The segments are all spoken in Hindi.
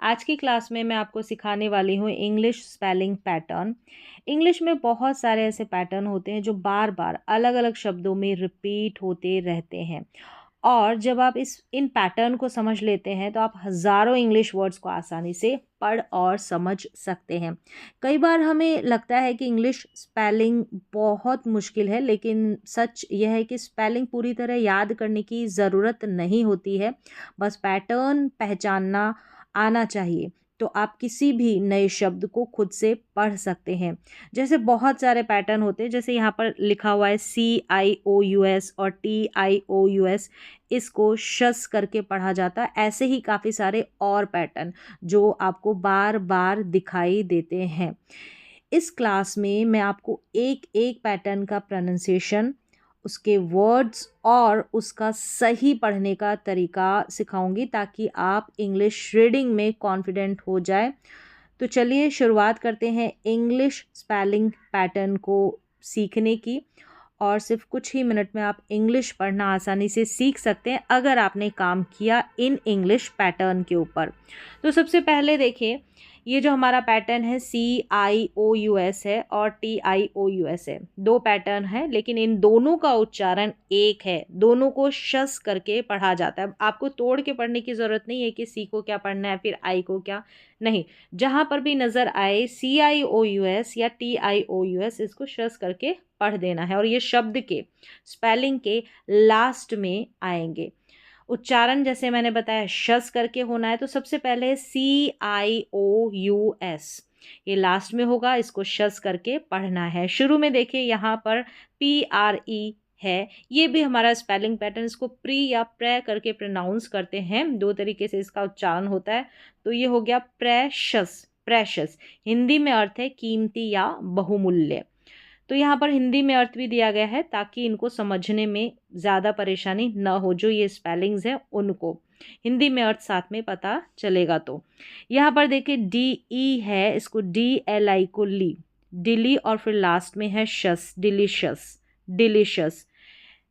आज की क्लास में मैं आपको सिखाने वाली हूँ इंग्लिश स्पेलिंग पैटर्न। इंग्लिश में बहुत सारे ऐसे पैटर्न होते हैं जो बार बार अलग अलग शब्दों में रिपीट होते रहते हैं। और जब आप इस इन पैटर्न को समझ लेते हैं तो आप हज़ारों इंग्लिश वर्ड्स को आसानी से पढ़ और समझ सकते हैं। कई बार हमें लगता है कि इंग्लिश स्पेलिंग बहुत मुश्किल है, लेकिन सच यह है कि स्पेलिंग पूरी तरह याद करने की ज़रूरत नहीं होती है। बस पैटर्न पहचानना आना चाहिए तो आप किसी भी नए शब्द को खुद से पढ़ सकते हैं। जैसे बहुत सारे पैटर्न होते हैं, जैसे यहाँ पर लिखा हुआ है CIOUS और TIOUS, इसको शस करके पढ़ा जाता है। ऐसे ही काफ़ी सारे और पैटर्न जो आपको बार बार दिखाई देते हैं। इस क्लास में मैं आपको एक एक पैटर्न का प्रोनाउंसिएशन, उसके वर्ड्स और उसका सही पढ़ने का तरीका सिखाऊंगी ताकि आप इंग्लिश रीडिंग में कॉन्फिडेंट हो जाए। तो चलिए शुरुआत करते हैं इंग्लिश स्पेलिंग पैटर्न को सीखने की। और सिर्फ कुछ ही मिनट में आप इंग्लिश पढ़ना आसानी से सीख सकते हैं अगर आपने काम किया इन इंग्लिश पैटर्न के ऊपर। तो सबसे पहले देखिए, ये जो हमारा पैटर्न है CIOUS है और TIOUS है। दो पैटर्न है लेकिन इन दोनों का उच्चारण एक है। दोनों को शस करके पढ़ा जाता है। आपको तोड़ के पढ़ने की ज़रूरत नहीं है कि सी को क्या पढ़ना है फिर आई को क्या, नहीं। जहाँ पर भी नज़र आए CIOUS या TIOUS, इसको शस करके पढ़ देना है और ये शब्द के स्पेलिंग के लास्ट में आएंगे। उच्चारण जैसे मैंने बताया शस करके होना है, तो सबसे पहले CIOUS, ये लास्ट में होगा, इसको शस करके पढ़ना है। शुरू में देखिए यहाँ पर PRE है, ये भी हमारा स्पेलिंग पैटर्न। इसको प्री या प्रे करके प्रोनाउंस करते हैं, दो तरीके से इसका उच्चारण होता है। तो ये हो गया प्रेशस। प्रेशस हिंदी में अर्थ है कीमती या बहुमूल्य। तो यहाँ पर हिंदी में अर्थ भी दिया गया है ताकि इनको समझने में ज़्यादा परेशानी न हो, जो ये स्पेलिंग्स हैं उनको हिंदी में अर्थ साथ में पता चलेगा। तो यहाँ पर देखिए DE है, इसको DLI को ली, डिली, और फिर लास्ट में है शस, डिलीशस, डिलीशस।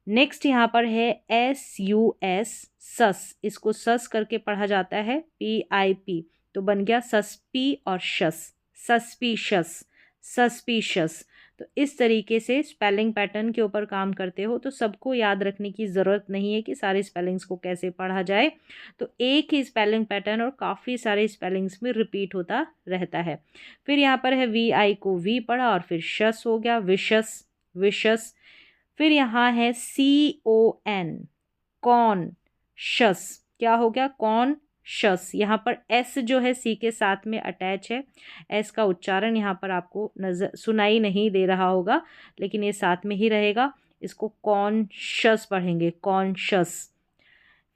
नेक्स्ट यहाँ पर है SUS, सस, इसको सस करके पढ़ा जाता है PIP, तो बन गया सस्पी और शस, सस्पिशस, सस्पिशस। तो इस तरीके से स्पेलिंग पैटर्न के ऊपर काम करते हो तो सबको याद रखने की ज़रूरत नहीं है कि सारे स्पेलिंग्स को कैसे पढ़ा जाए। तो एक ही स्पेलिंग पैटर्न और काफ़ी सारे स्पेलिंग्स में रिपीट होता रहता है। फिर यहाँ पर है VI को वी पढ़ा और फिर शस हो गया विशस, विशस। फिर यहाँ है CON, कॉन शस, क्या हो गया कॉन शस। यहाँ पर S जो है C के साथ में अटैच है। S का उच्चारण यहाँ पर आपको नजर सुनाई नहीं दे रहा होगा, लेकिन ये साथ में ही रहेगा। इसको कॉन्शस पढ़ेंगे, कॉन्शस।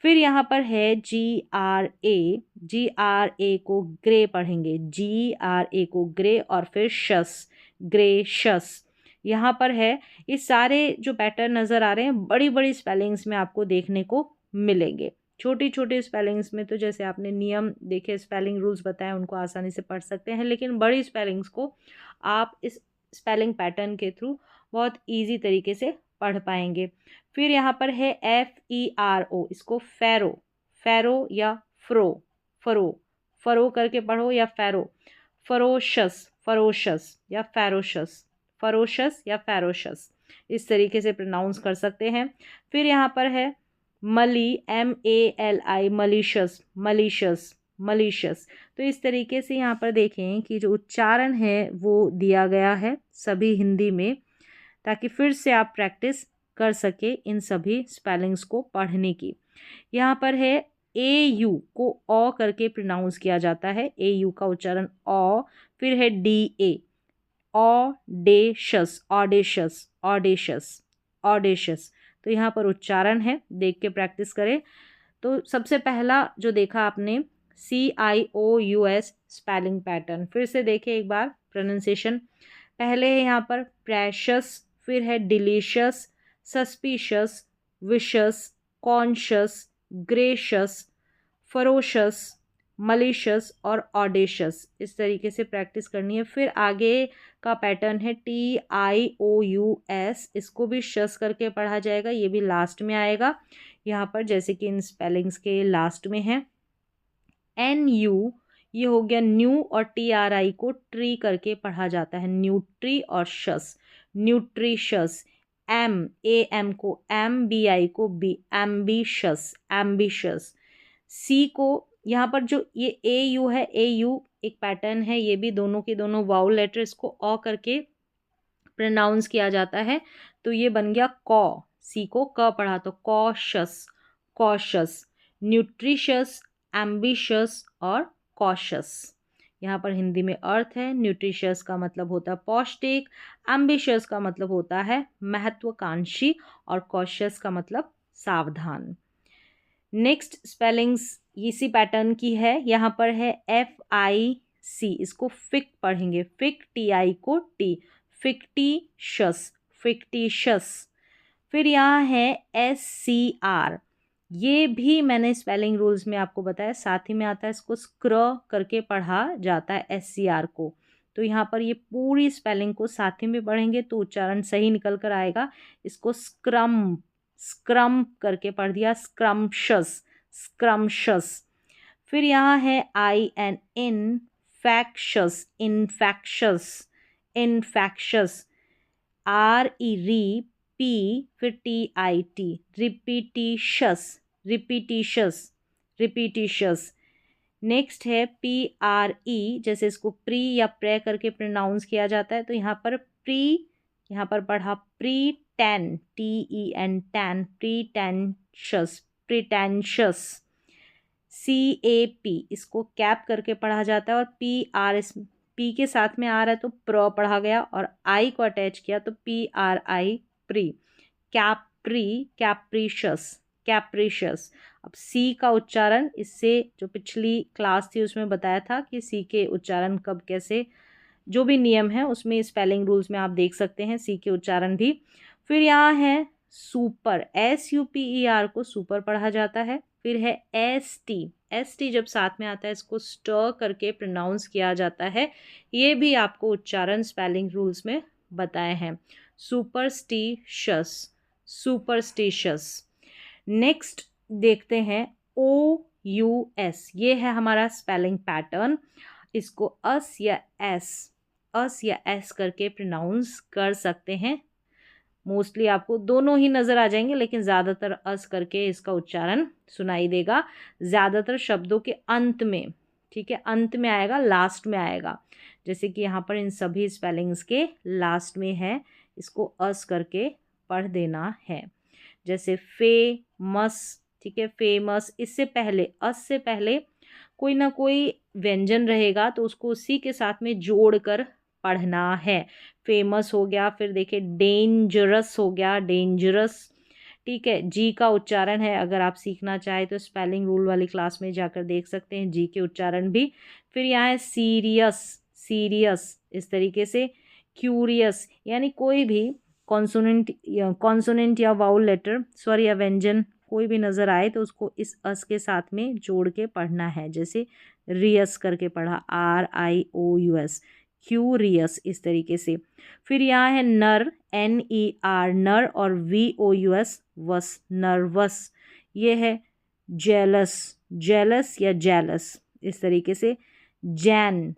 फिर यहाँ पर है GRA, GRA को ग्रे पढ़ेंगे, GRA को ग्रे, और फिर शस, ग्रेशस। यहाँ पर है, ये सारे जो पैटर्न नज़र आ रहे हैं बड़ी बड़ी स्पेलिंग्स में आपको देखने को मिलेंगे। छोटी छोटी स्पेलिंग्स में तो जैसे आपने नियम देखे, स्पेलिंग रूल्स बताए, उनको आसानी से पढ़ सकते हैं, लेकिन बड़ी स्पेलिंग्स को आप इस स्पेलिंग पैटर्न के थ्रू बहुत ईजी तरीके से पढ़ पाएंगे। फिर यहाँ पर है FERO, इसको फेरो, फेरो या फ्रो, फरो, फरो करके पढ़ो या फेरो, फरोशस, फरोशस या फेरोशस, फरोशस या फेरोशस, इस तरीके से प्रोनाउंस कर सकते हैं। फिर यहाँ पर है मली, MALI, मलिशस, मलिशस, मलिशस। तो इस तरीके से यहाँ पर देखें कि जो उच्चारण है वो दिया गया है सभी हिंदी में, ताकि फिर से आप प्रैक्टिस कर सके इन सभी स्पेलिंग्स को पढ़ने की। यहाँ पर है AU को ओ करके प्रोनाउंस किया जाता है, AU का उच्चारण ओ। फिर है DA, ऑडेशस, ऑडेशस, ऑडेशस, ऑडेशस। तो यहाँ पर उच्चारण है, देख के प्रैक्टिस करें। तो सबसे पहला जो देखा आपने CIOUS स्पेलिंग पैटर्न, फिर से देखें एक बार प्रोनाउंसिएशन। पहले है यहाँ पर प्रेशस, फिर है delicious, suspicious, vicious, conscious, gracious, ferocious, malicious और ऑडेशियस। इस तरीके से प्रैक्टिस करनी है। फिर आगे का पैटर्न है TIOUS, इसको भी शस करके पढ़ा जाएगा, ये भी लास्ट में आएगा यहाँ पर, जैसे कि इन स्पेलिंग्स के लास्ट में है। ये हो गया न्यू, और TRI को ट्री करके पढ़ा जाता है, न्यूट्री, और शस, न्यूट्रिशस। AM को MBI को बी, एम्बिशस, एम्बिशस। सी को यहाँ पर जो ये AU है, AU एक पैटर्न है, ये भी दोनों के दोनों वाउल लेटर, इसको अ करके प्रोनाउंस किया जाता है, तो ये बन गया कॉ। सी को क पढ़ा तो कॉशस, कॉशस, न्यूट्रिशस, एम्बिशस और कॉशस। यहाँ पर हिंदी में अर्थ है, न्यूट्रिशियस का मतलब होता है पौष्टिक, एम्बिशियस का मतलब होता है महत्वाकांक्षी, और कॉशियस का मतलब सावधान। नेक्स्ट स्पेलिंग्स इसी पैटर्न की है, यहाँ पर है FIC, इसको फिक पढ़ेंगे, फिक, TI को टी, फिक्टिशस, फिक्टिशस। फिर यहाँ है SCR, ये भी मैंने स्पेलिंग रूल्स में आपको बताया, साथ ही में आता है, इसको स्क्र करके पढ़ा जाता है SCR को। तो यहाँ पर ये पूरी स्पेलिंग को साथ ही में पढ़ेंगे तो उच्चारण सही निकल कर आएगा। इसको स्क्रम, स्क्रम करके पढ़ दिया, स्क्रम्पशस, स्क्रम्पशस। फिर यहाँ है IN, इनफैक्शस, इनफैक्शस, इनफैक्शस। RE, P, फिर TIT, रिपीटिशस, रिपीटिशस, रिपीटिशस। नेक्स्ट है PRE, जैसे इसको प्री या प्रे करके प्रोनाउंस किया जाता है, तो यहाँ पर प्री, यहाँ पर पढ़ा प्रीटेन, TEN, टैन, प्रीटेंशस, प्रीटेंशस। CAP, इसको कैप करके पढ़ा जाता है, और PR, P के साथ में आ रहा है तो प्र पढ़ा गया, और I को अटैच किया तो PRI, प्री। कैप्री, कैप्रीशस, कैप्रीशस। अब C का उच्चारण, इससे जो पिछली क्लास थी उसमें बताया था कि C के उच्चारण कब कैसे, जो भी नियम है उसमें स्पेलिंग रूल्स में आप देख सकते हैं C के उच्चारण भी। फिर यहाँ है सुपर, SUPER को सुपर पढ़ा जाता है। फिर है ST जब साथ में आता है इसको स्टर करके प्रोनाउंस किया जाता है, ये भी आपको उच्चारण स्पेलिंग रूल्स में बताए हैं, सुपरस्टिशस, सुपरस्टिशस। नेक्स्ट देखते हैं OUS, ये है हमारा स्पेलिंग पैटर्न, इसको अस या एस करके प्रोनाउंस कर सकते हैं। मोस्टली आपको दोनों ही नज़र आ जाएंगे, लेकिन ज़्यादातर अस करके इसका उच्चारण सुनाई देगा, ज़्यादातर शब्दों के अंत में, ठीक है, अंत में आएगा, लास्ट में आएगा, जैसे कि यहाँ पर इन सभी स्पेलिंग्स के लास्ट में है, इसको अस करके पढ़ देना है। जैसे फेमस, ठीक है, फेमस, इससे पहले, अस से पहले कोई ना कोई व्यंजन रहेगा तो उसको उसी के साथ में जोड़कर पढ़ना है। फेमस हो गया, फिर देखिए डेंजरस हो गया, डेंजरस, ठीक है। जी का उच्चारण है, अगर आप सीखना चाहें तो स्पेलिंग रूल वाली क्लास में जाकर देख सकते हैं जी के उच्चारण भी। फिर यहाँ है सीरियस, सीरियस, इस तरीके से। क्यूरियस, यानी कोई भी कॉन्सोनेंट या वाउल लेटर, स्वर या व्यंजन कोई भी नज़र आए तो उसको इस अस के साथ में जोड़ के पढ़ना है, जैसे रियस करके पढ़ा, RIOUS, क्यूरियस, इस तरीके से। फिर यहाँ है नर, NER, नर, और VOUS, वस, नर्वस। ये है जेलस, जेलस या जेलस, इस तरीके से। Jain,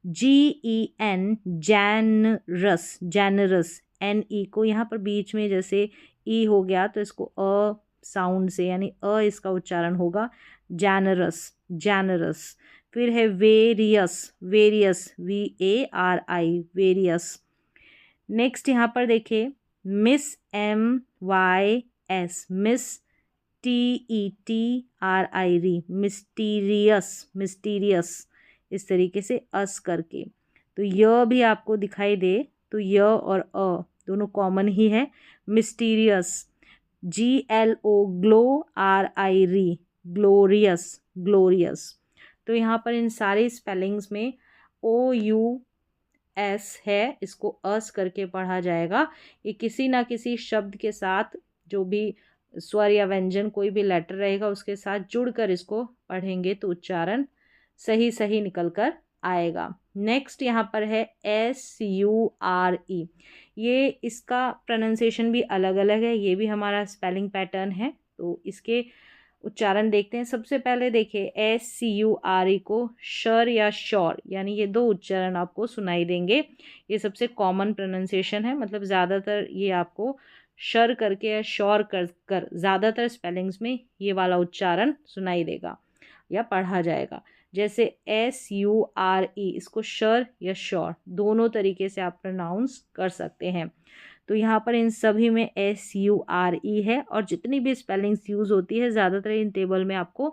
GEN, generous, generous, NE को यहाँ पर बीच में जैसे ई हो गया तो इसको अ साउंड से, यानी अ इसका उच्चारण होगा, जैनरस, जैनरस। फिर है various, various, VARI, various. Next यहाँ पर देखिए miss, MYS, miss, TETRI, mysterious, mysterious, इस तरीके से अस करके। तो यह भी आपको दिखाई दे तो य और अ दोनों कॉमन ही है, mysterious. GLO, glow, RI, glorious, glorious. तो यहाँ पर इन सारे स्पेलिंग्स में OUS है, इसको अस करके पढ़ा जाएगा। ये किसी ना किसी शब्द के साथ, जो भी स्वर या व्यंजन कोई भी लेटर रहेगा उसके साथ जुड़कर इसको पढ़ेंगे तो उच्चारण सही सही निकल कर आएगा। नेक्स्ट यहाँ पर है SURE, ये इसका प्रोनाउंसिएशन भी अलग अलग है, ये भी हमारा स्पेलिंग पैटर्न है। तो इसके उच्चारण देखते हैं। सबसे पहले देखिए SCURE को शर या शौर, यानी ये दो उच्चारण आपको सुनाई देंगे। ये सबसे कॉमन प्रोनाउंसिएशन है, मतलब ज़्यादातर ये आपको शर करके या शौर कर ज़्यादातर स्पेलिंग्स में ये वाला उच्चारण सुनाई देगा या पढ़ा जाएगा। जैसे SURE, इसको शर या शौर दोनों तरीके से आप प्रोनाउंस कर सकते हैं। तो यहाँ पर इन सभी में SURE है, और जितनी भी स्पेलिंग्स यूज़ होती है ज़्यादातर इन टेबल में आपको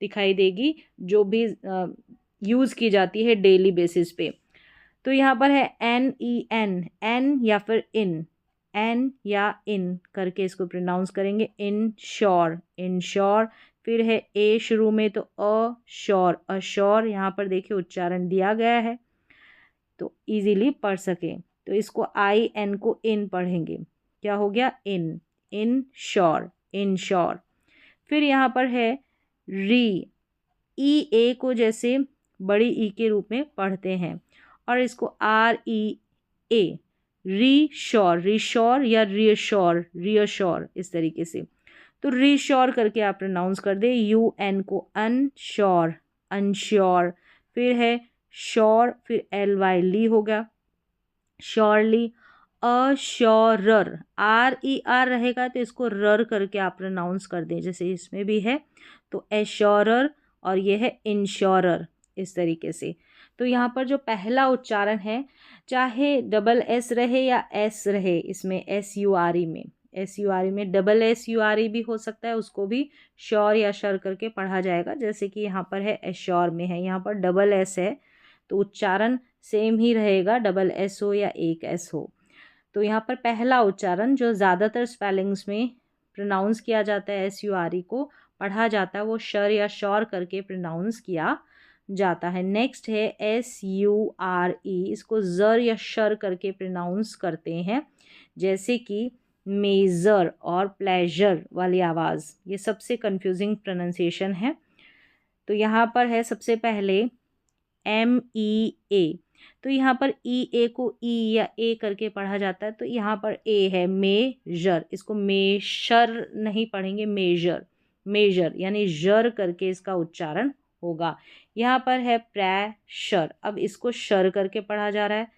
दिखाई देगी, जो भी यूज़ की जाती है डेली बेसिस पे। तो यहाँ पर है NEN, एन या फिर एन या इन करके इसको प्रोनाउंस करेंगे, इंश्योर। फिर है ए शुरू में, तो अश्योर, यहाँ पर देखिए उच्चारण दिया गया है तो इजीली पढ़ सकें। तो इसको IN को इन पढ़ेंगे, क्या हो गया, इंश्योर। फिर यहाँ पर है री, EA को जैसे बड़ी ई के रूप में पढ़ते हैं, और इसको REA, रिश्योर या रियश्योर इस तरीके से। तो रिश्योर करके आप प्रोनाउंस कर दे। UN को अनश्योर। फिर है श्योर, फिर LY ली होगा, श्योरली। अश्योरर, RER रहेगा तो इसको रर करके आप प्रोनाउंस कर दें, जैसे इसमें भी है। तो एश्योरर, और ये है इंश्योरर, इस तरीके से। तो यहाँ पर जो पहला उच्चारण है, चाहे डबल S रहे या S रहे, इसमें SURE में डबल SURE भी हो सकता है, उसको भी श्योर या शर करके पढ़ा जाएगा। जैसे कि यहाँ पर है एश्योर में है, यहाँ पर डबल S है तो उच्चारण सेम ही रहेगा, डबल S हो या एक S हो। तो यहाँ पर पहला उच्चारण जो ज़्यादातर स्पेलिंग्स में प्रोनाउंस किया जाता है, SURE को पढ़ा जाता है, वो शर या शौर करके प्रोनाउंस किया जाता है। नेक्स्ट है SURE, इसको ज़र या शर करके प्रोनाउंस करते हैं, जैसे कि मेज़र और प्लेजर वाली आवाज़, ये सबसे कंफ्यूजिंग प्रोनाउंसिएशन है। तो यहाँ पर है सबसे पहले MEA, तो यहाँ पर EA को E या A करके पढ़ा जाता है, तो यहाँ पर A है मेजर, इसको मेशर नहीं पढ़ेंगे, मेजर यानी जर करके इसका उच्चारण होगा। यहाँ पर है प्रेशर, अब इसको शर करके पढ़ा जा रहा है,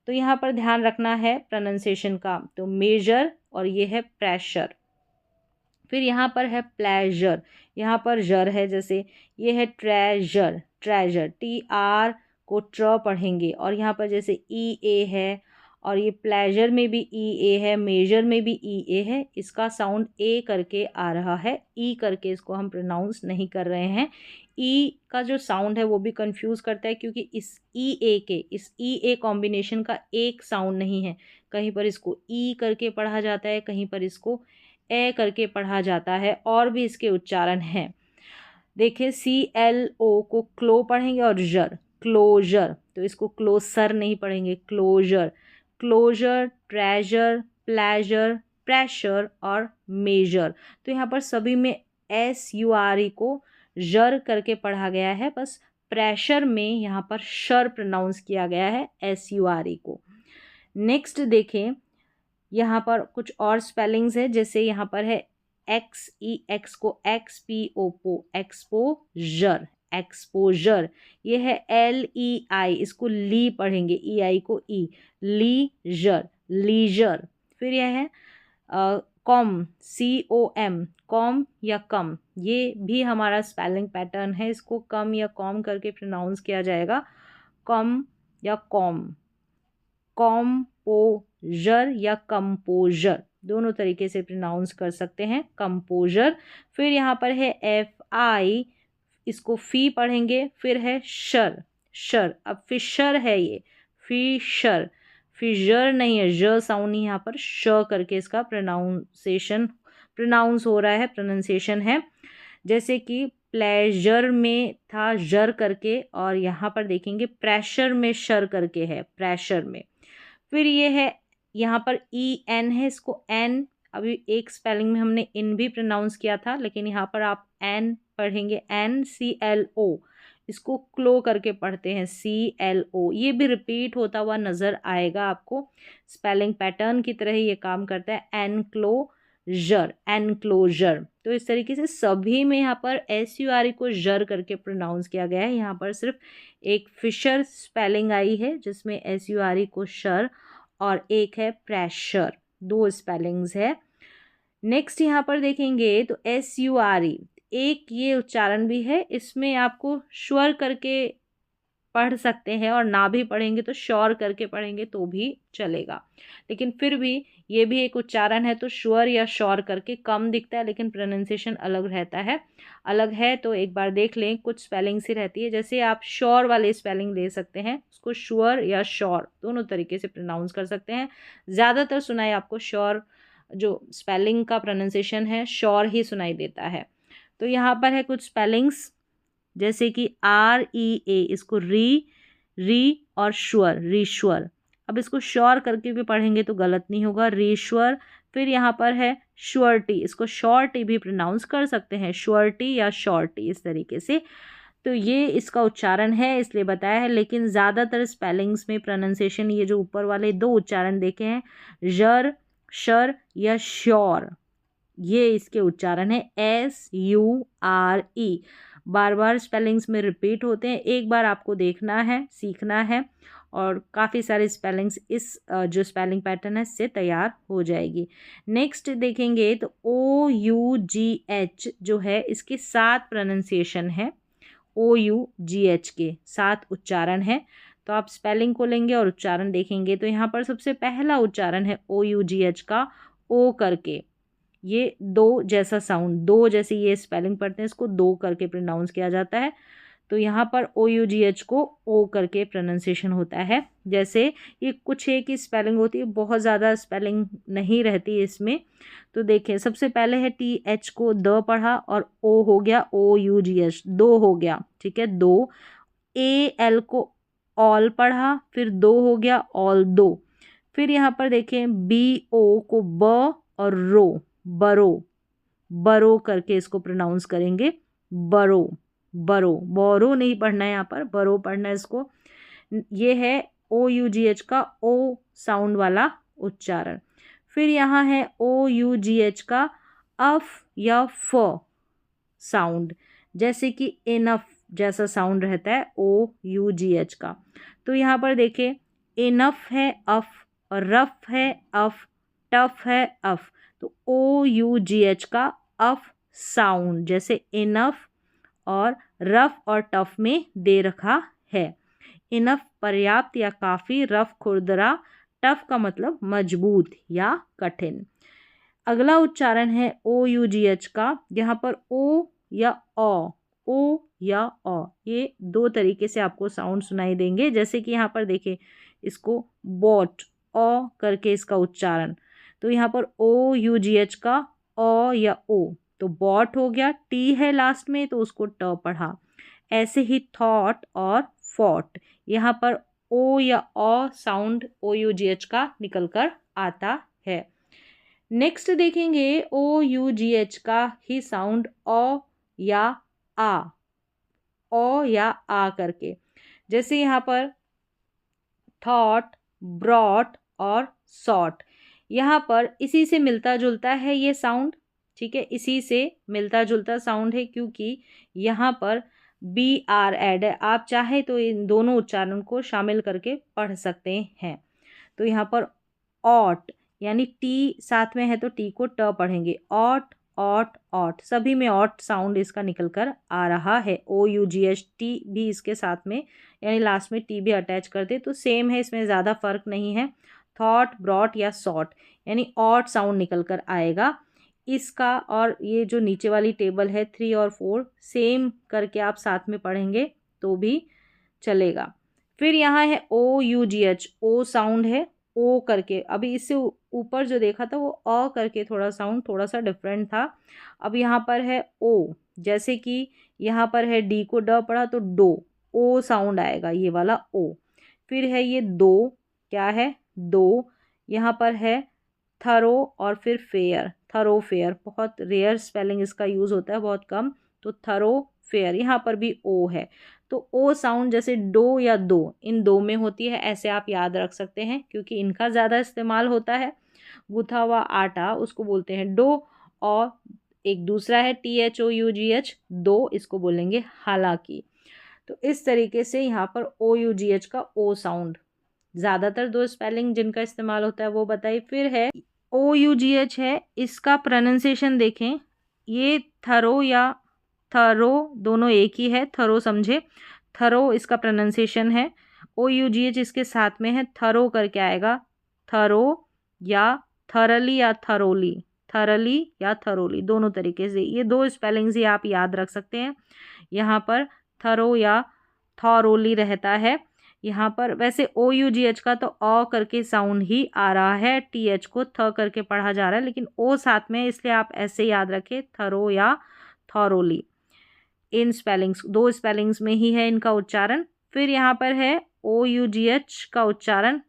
तो यहाँ पर ध्यान रखना है प्रोनाउंसिएशन का। तो मेजर और ये है प्रेशर। फिर यहाँ पर है प्लेजर, यहाँ पर जर है, जैसे ये है ट्रेजर, TR को ट्र पढ़ेंगे, और यहाँ पर जैसे EA है, और ये प्लेजर में भी EA है, मेजर में भी EA है, इसका साउंड A करके आ रहा है, E करके इसको हम प्रोनाउंस नहीं कर रहे हैं। E का जो साउंड है वो भी कंफ्यूज करता है, क्योंकि इस EA कॉम्बिनेशन का एक साउंड नहीं है, कहीं पर इसको E करके पढ़ा जाता है, कहीं पर इसको ए करके पढ़ा जाता है, और भी इसके उच्चारण हैं। देखिए CLO को क्लो पढ़ेंगे, और क्लोजर, तो इसको क्लोसर नहीं पढ़ेंगे, क्लोजर, ट्रेजर, प्लेजर, प्रेशर और मेजर। तो यहाँ पर सभी में SURE को जर करके पढ़ा गया है, बस प्रेशर में यहाँ पर शर प्रोनाउंस किया गया है SURE को। नेक्स्ट देखें, यहाँ पर कुछ और स्पेलिंग्स है, जैसे यहाँ पर है XEX को एक्सपोजर, ये है LEI, इसको ली पढ़ेंगे, EI को E, लीजर। फिर यह है COM, कॉम या कम, ये भी हमारा स्पेलिंग पैटर्न है, इसको कम या कॉम करके प्रोनाउंस किया जाएगा, कम या कॉम्पोजर या कंपोजर, दोनों तरीके से प्रोनाउंस कर सकते हैं, कंपोजर। फिर यहाँ पर है FI, इसको फी पढ़ेंगे। फिर है शर, अब फिशर है, ये फिशर नहीं है, ज साउंड नहीं, यहाँ पर श करके इसका प्रोनाउंस हो रहा है, प्रोनाउंसिएशन है। जैसे कि प्लेजर में था जर करके, और यहाँ पर देखेंगे प्रेशर में शर करके है, प्रेशर में। फिर ये है यहाँ पर EN है, इसको N, अभी एक स्पेलिंग में हमने इन भी प्रोनाउंस किया था, लेकिन यहाँ पर आप N पढ़ेंगे, NCLO, इसको क्लो करके पढ़ते हैं, CLO। ये भी रिपीट होता हुआ नज़र आएगा आपको, स्पेलिंग पैटर्न की तरह ये काम करता है, एनक्लो, जर, एनक्लोजर। तो इस तरीके से सभी में यहाँ पर SURE को जर करके प्रोनाउंस किया गया है। यहाँ पर सिर्फ एक फिशर स्पेलिंग आई है जिसमें SURE को शर और एक है प्रेशर, 2 स्पेलिंग्स है। नेक्स्ट यहाँ पर देखेंगे तो SURE एक ये उच्चारण भी है, इसमें आपको श्वर करके पढ़ सकते हैं और ना भी पढ़ेंगे तो श्योर करके पढ़ेंगे तो भी चलेगा, लेकिन फिर भी ये भी एक उच्चारण है तो श्योर या श्योर करके कम दिखता है लेकिन प्रोनाउंसिएशन अलग रहता है, अलग है। तो एक बार देख लें, कुछ स्पेलिंग सी रहती है, जैसे आप श्योर वाले स्पेलिंग ले सकते हैं, उसको श्योर या श्योर दोनों तरीके से प्रोनाउंस कर सकते हैं। ज़्यादातर सुनाई आपको श्योर जो स्पेलिंग का प्रोनाउंसिएशन है श्योर ही सुनाई देता है। तो यहाँ पर है कुछ स्पेलिंग्स जैसे कि REA, इसको री और श्वर, रीश्वर। अब इसको श्योर करके भी पढ़ेंगे तो गलत नहीं होगा, रीश्वर। फिर यहाँ पर है श्योरिटी, इसको शॉर्टी भी प्रोनाउंस कर सकते हैं, श्योरिटी या शॉर्टी इस तरीके से। तो ये इसका उच्चारण है इसलिए बताया है, लेकिन ज़्यादातर स्पेलिंग्स में प्रोनाउंसिएशन ये जो ऊपर वाले 2 उच्चारण देखे हैं, जर, शर या श्योर, ये इसके उच्चारण है SURE। बार बार स्पेलिंग्स में रिपीट होते हैं, एक बार आपको देखना है, सीखना है और काफ़ी सारे स्पेलिंग्स इस जो स्पेलिंग पैटर्न है इससे तैयार हो जाएगी। नेक्स्ट देखेंगे तो OUGH जो है इसके 7 प्रोनाउंसिएशन है, OUGH के 7 उच्चारण है। तो आप स्पेलिंग को लेंगे और उच्चारण देखेंगे तो यहाँ पर सबसे पहला उच्चारण है OUGH का ओ करके, ये 2 जैसा साउंड, 2 जैसे ये स्पेलिंग पढ़ते हैं इसको 2 करके प्रोनाउंस किया जाता है। तो यहाँ पर OUGH को ओ करके प्रोनाउंसिएशन होता है। जैसे ये कुछ एक ही स्पेलिंग होती है, बहुत ज़्यादा स्पेलिंग नहीं रहती है इसमें। तो देखें, सबसे पहले है TH को द पढ़ा और ओ हो गया OUGH, 2 हो गया, ठीक है, 2। AL को ऑल पढ़ा, फिर 2 हो गया ऑल, 2। फिर यहाँ पर देखें BO को ब और रो, बरो, बरो करके इसको प्रोनाउंस करेंगे, बरो, बरो, बोरो नहीं पढ़ना है यहाँ पर, बरो पढ़ना है इसको। ये है OUGH का ओ साउंड वाला उच्चारण। फिर यहाँ है OUGH का अफ या फ साउंड, जैसे कि इनफ जैसा साउंड रहता है OUGH का। तो यहाँ पर देखें, इनफ है अफ और रफ है अफ, टफ है अफ। तो OUGH का अफ साउंड जैसे इनफ और रफ और टफ में दे रखा है। इनफ पर्याप्त या काफ़ी, रफ खुरदरा, टफ का मतलब मजबूत या कठिन। अगला उच्चारण है OUGH का, यहाँ पर ओ या ओ, ये 2 तरीके से आपको साउंड सुनाई देंगे। जैसे कि यहाँ पर देखें, इसको बॉट, ओ करके इसका उच्चारण, तो यहाँ पर OUGH का ओ या ओ, तो बॉट हो गया, टी है लास्ट में तो उसको ट पढ़ा। ऐसे ही थॉट और फॉट, यहाँ पर ओ या ओ साउंड OUGH का निकल कर आता है। नेक्स्ट देखेंगे OUGH का ही साउंड ओ या आ, ओ या आ करके, जैसे यहाँ पर थॉट, ब्रॉट और सॉट, यहाँ पर इसी से मिलता जुलता है ये साउंड, ठीक है, इसी से मिलता जुलता साउंड है क्योंकि यहाँ पर BR ऐड है। आप चाहे तो इन दोनों उच्चारण को शामिल करके पढ़ सकते हैं। तो यहाँ पर ऑट, यानी टी साथ में है तो टी को ट पढ़ेंगे, ऑट, ऑट, ऑट, सभी में ऑट साउंड इसका निकल कर आ रहा है। OUGH टी भी इसके साथ में, यानी लास्ट में टी भी अटैच कर दे तो सेम है, इसमें ज़्यादा फर्क नहीं है। थॉट, ब्रॉट या सॉट, यानी ऑट साउंड निकल कर आएगा इसका। और ये जो नीचे वाली टेबल है 3 और 4 सेम करके आप साथ में पढ़ेंगे तो भी चलेगा। फिर यहाँ है OUGH, ओ साउंड है, ओ करके। अभी इससे ऊपर जो देखा था वो अ करके थोड़ा साउंड थोड़ा सा डिफरेंट था। अब यहाँ पर है ओ, जैसे कि यहाँ पर है डी को ड पढ़ा तो डो, ओ साउंड आएगा, ये वाला ओ। फिर है ये दो, क्या है, दो। यहाँ पर है थरो और फिर फेयर, थरोफेयर, बहुत रेयर स्पेलिंग इसका यूज़ होता है, बहुत कम। तो थरोफेयर, यहाँ पर भी ओ है। तो ओ साउंड जैसे डो या दो, इन 2 में होती है, ऐसे आप याद रख सकते हैं क्योंकि इनका ज़्यादा इस्तेमाल होता है। गूथा हुआ आटा उसको बोलते हैं डो, और एक दूसरा है THOUGH दो, इसको बोलेंगे हालांकि। तो इस तरीके से यहाँ पर OUGH का ओ साउंड, ज़्यादातर दो स्पेलिंग जिनका इस्तेमाल होता है वो बताइए। फिर है OUGH है, इसका प्रोनाउंसिएशन देखें, ये थरो या थरो दोनों एक ही है, थरो समझे, थरो इसका प्रोनाउंसिएशन है। OUGH इसके साथ में है, थरो करके आएगा, थरो या थरली या थरोली, थरली या थरोली, दोनों तरीके से ये दो स्पेलिंग्स ही आप याद रख सकते हैं। यहाँ पर थरो या थौरोली रहता है। यहाँ पर वैसे OUGH का तो ओ करके साउंड ही आ रहा है, TH को थ करके पढ़ा जा रहा है, लेकिन ओ साथ में, इसलिए आप ऐसे याद रखें, थरो या थौरोली। इन स्पेलिंग्स, दो स्पेलिंग्स में ही है इनका उच्चारण। फिर यहाँ पर है OUGH का उच्चारण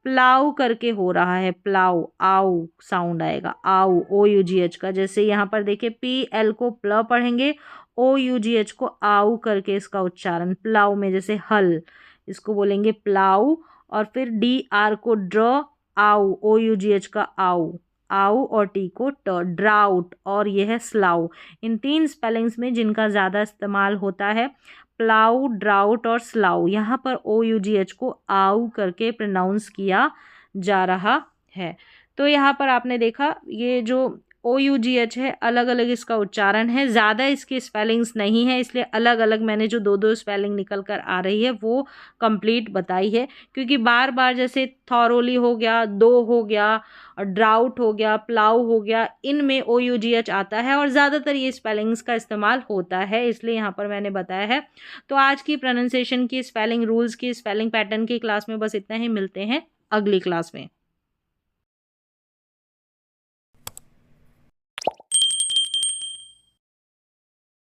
प्लाउ करके हो रहा है, प्लाउ, आउ साउंड आएगा, आउ OUGH का। जैसे यहाँ पर देखिए PL को प्ल पढ़ेंगे, OUGH को आउ करके इसका उच्चारण, प्लाउ में जैसे हल, इसको बोलेंगे प्लाउ। और फिर DR को ड्र, आउ, OUGH का आउ, आउ, और टी को ट, ड्राउट, और यह है स्लाउ। इन तीन स्पेलिंग्स में जिनका ज़्यादा इस्तेमाल होता है प्लाउ, ड्राउट और स्लाउ, यहाँ पर OUGH को आउ करके प्रोनाउंस किया जा रहा है। तो यहाँ पर आपने देखा ये जो OUGH है अलग अलग इसका उच्चारण है, ज़्यादा इसकी स्पेलिंग्स नहीं है, इसलिए अलग अलग मैंने जो दो दो स्पेलिंग निकल कर आ रही है वो कंप्लीट बताई है। क्योंकि बार बार जैसे थॉरोली हो गया, दो हो गया, और ड्राउट हो गया, प्लाउ हो गया, इनमें OUGH आता है और ज़्यादातर ये स्पेलिंग्स का इस्तेमाल होता है, इसलिए यहाँ पर मैंने बताया है। तो आज की प्रोनाउंसिएशन की, स्पेलिंग रूल्स की, स्पेलिंग पैटर्न की क्लास में बस इतना ही, मिलते हैं अगली क्लास में।